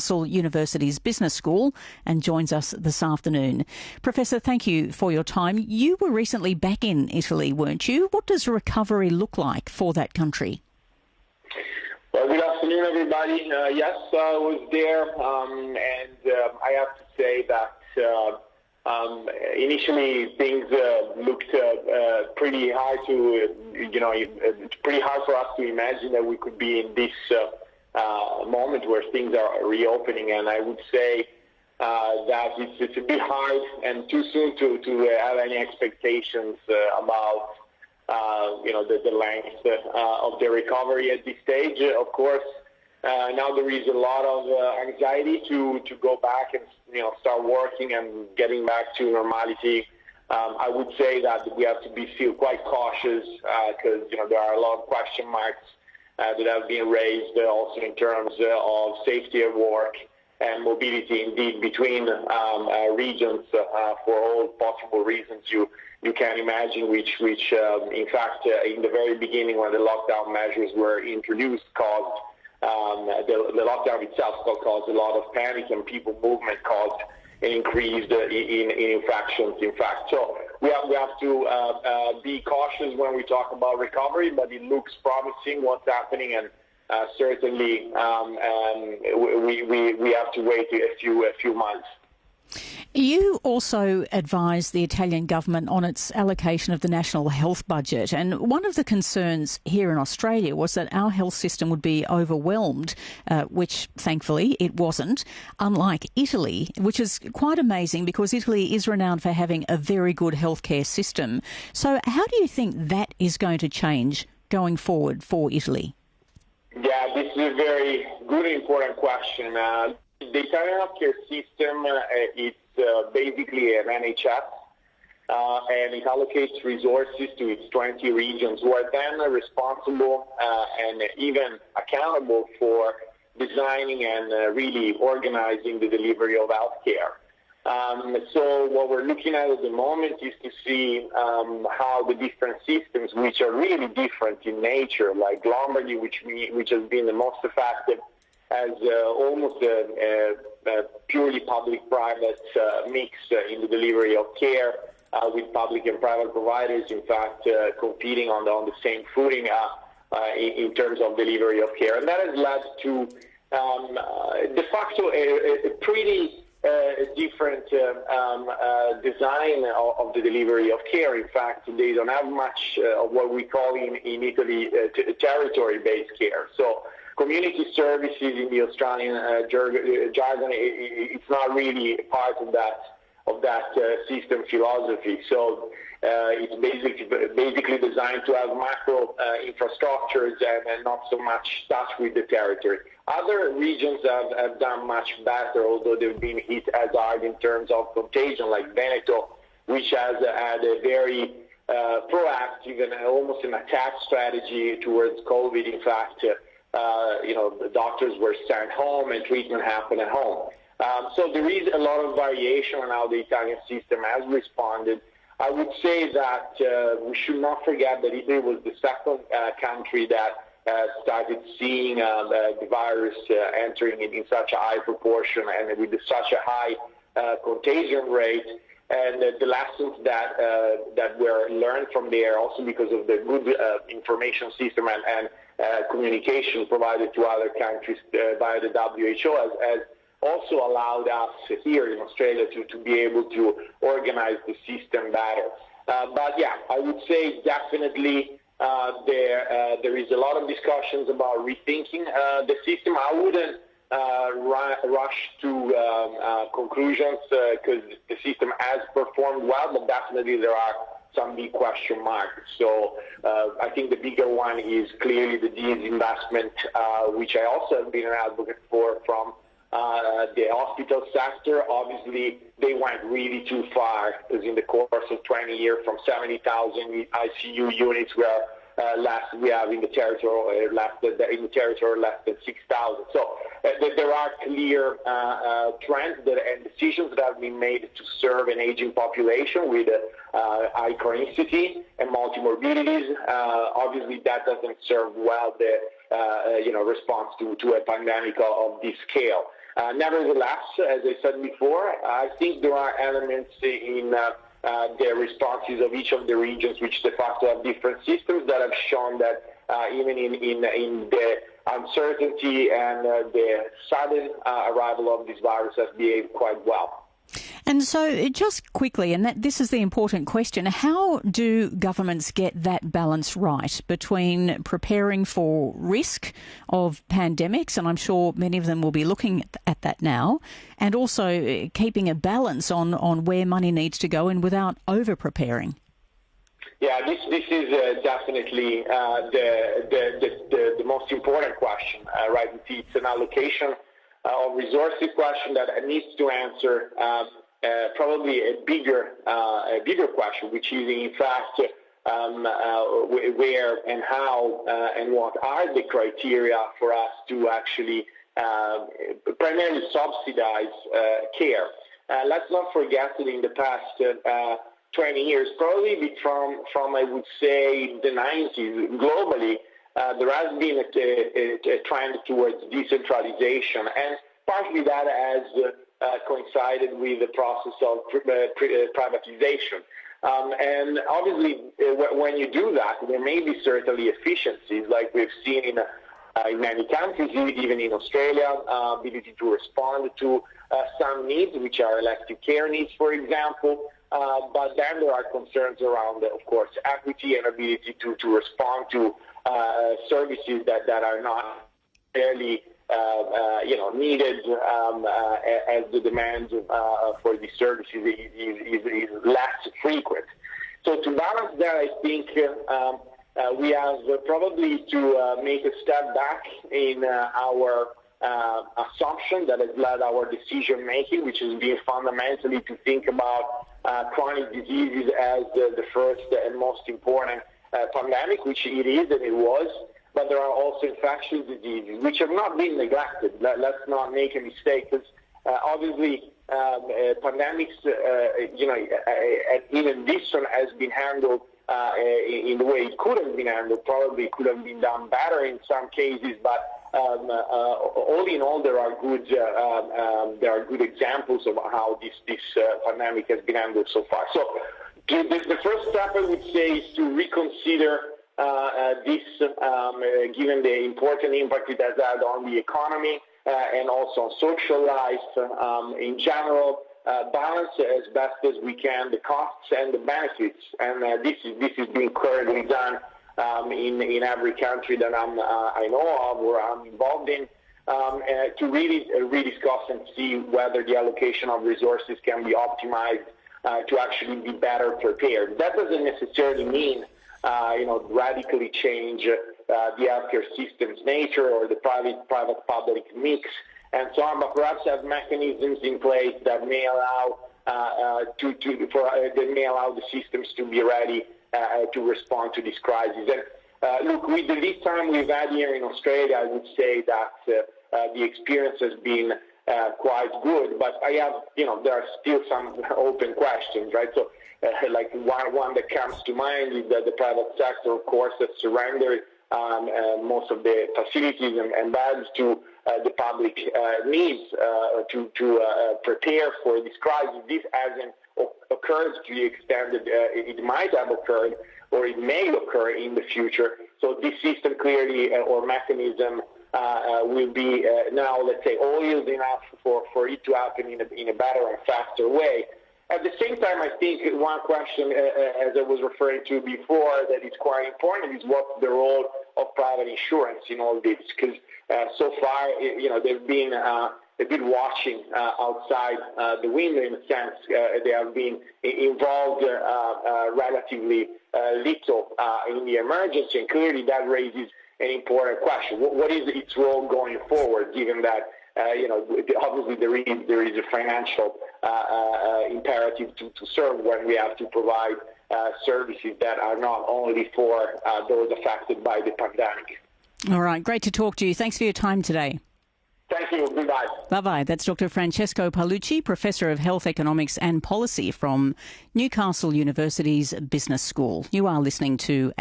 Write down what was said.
Newcastle University's Business School and joins us this afternoon. Professor, thank you for your time. You were recently back in Italy, weren't you? What does recovery look like for that country? Well, good afternoon, everybody. Yes, I was there, and I have to say that initially things looked pretty hard to, it's pretty hard for us to imagine that we could be in this moment where things are reopening. And I would say that it's a bit hard and too soon to have any expectations about the length of the recovery at this stage. Of course, now there is a lot of anxiety to go back and start working and getting back to normality. I would say that we have to be still quite cautious because there are a lot of question marks that have been raised also in terms of safety of work and mobility indeed between regions for all possible reasons you can imagine, which in fact in the very beginning when the lockdown measures were introduced caused the lockdown itself caused a lot of panic, and people movement caused an increase in infections, in fact. So we have to be cautious when we talk about recovery, but it looks promising what's happening, and certainly we have to wait a few months. You also advised the Italian government on its allocation of the national health budget, and one of the concerns here in Australia was that our health system would be overwhelmed, which thankfully it wasn't, unlike Italy, which is quite amazing because Italy is renowned for having a very good healthcare system. So how do you think that is going to change going forward for Italy? Yeah, this is a very good and important question. The Italian healthcare system, it's basically an NHS, and it allocates resources to its 20 regions, who are then responsible and even accountable for designing and really organizing the delivery of healthcare. So what we're looking at the moment is to see how the different systems, which are really different in nature, like Lombardy, which has been the most effective, as almost a purely public-private mix in the delivery of care, with public and private providers, in fact, competing on the same footing in terms of delivery of care. And that has led to, de facto, a pretty different design of the delivery of care. In fact, they don't have much of what we call in Italy territory-based care. So community services in the Australian jargon, it's not really part of that system philosophy. So it's basically designed to have macro infrastructures and not so much touch with the territory. Other regions have done much better, although they've been hit as hard in terms of contagion, like Veneto, which has had a very proactive and almost an attack strategy towards COVID. In fact, the doctors were sent home and treatment happened at home. So there is a lot of variation on how the Italian system has responded. I would say that we should not forget that Italy was the second country that started seeing the virus entering in such a high proportion and with such a high contagion rate. And the lessons that were learned from there, also because of the good information system and communication provided to other countries by the WHO, has also allowed us here in Australia to be able to organize the system better. But yeah, I would say definitely there is a lot of discussions about rethinking the system. I wouldn't rush to conclusions because the system has performed well, but definitely there are some big question marks. So I think the bigger one is clearly the disinvestment, which I also have been an advocate for from the hospital sector. Obviously, they went really too far because in the course of 20 years, from 70,000 ICU units where we have in the territory less than 6,000. So there are clear trends and decisions that have been made to serve an aging population with high chronicity and multimorbidities. Obviously, that doesn't serve well the response to a pandemic of this scale. Nevertheless, as I said before, I think there are elements in the responses of each of the regions, which de facto have different systems, that have shown that even in the uncertainty and the sudden arrival of this virus has behaved quite well. And so just quickly, and this is the important question, how do governments get that balance right between preparing for risk of pandemics, and I'm sure many of them will be looking at that now, and also keeping a balance on where money needs to go in without over-preparing? Yeah, this is definitely the most important question, right? It's an allocation of resources question that needs to answer probably a bigger question, which is in fact where and how and what are the criteria for us to actually primarily subsidize care. Let's not forget that in the past 20 years, probably from I would say the 90s globally, there has been a trend towards decentralization, and partly that has coincided with the process of privatization. And obviously, when you do that, there may be certainly efficiencies, like we've seen in many countries, even in Australia, ability to respond to some needs, which are elective care needs, for example. But then there are concerns around, of course, equity and ability to respond to services that are not fairly needed as the demand for these services is less frequent. So to balance that, I think we have probably to make a step back in our assumption that has led our decision making, which has been fundamentally to think about chronic diseases as the first and most important pandemic, which it is and it was. But there are also infectious diseases which have not been neglected. Let's not make a mistake, because obviously pandemics, even this one has been handled in the way it could have been handled. Probably could have been done better in some cases, but all in all, there are good examples of how this pandemic has been handled so far. So the first step, I would say, is to reconsider this, given the important impact it has had on the economy and also on social life in general, balance as best as we can the costs and the benefits, and this is being currently done in every country that I know of or I'm involved in, to really rediscuss and see whether the allocation of resources can be optimized to actually be better prepared. That doesn't necessarily mean radically change the healthcare system's nature or the private-public mix and so on, but perhaps have mechanisms in place that may allow the systems to be ready to respond to this crisis. And look, with the lead time we've had here in Australia, I would say that the experience has been quite good, but there are still some open questions, right? So, like one that comes to mind is that the private sector, of course, has surrendered most of the facilities and beds to the public needs to prepare for this crisis. This hasn't occurred to the extent that it might have occurred or it may occur in the future. So this system clearly or mechanism will be now, let's say, oiled enough for it to happen in a better and faster way. At the same time, I think one question, as I was referring to before, that is quite important is what's the role of private insurance in all this? Because so far, they've been a bit watching outside the window in a sense. They have been involved relatively little in the emergency, and clearly that raises an important question. What is its role going forward, given that obviously there is a financial imperative to serve when we have to provide services that are not only for those affected by the pandemic. All right, great to talk to you. Thanks for your time today. Thank you. Goodbye. Bye-bye. That's Dr. Francesco Paolucci, Professor of Health Economics and Policy from Newcastle University's Business School. You are listening to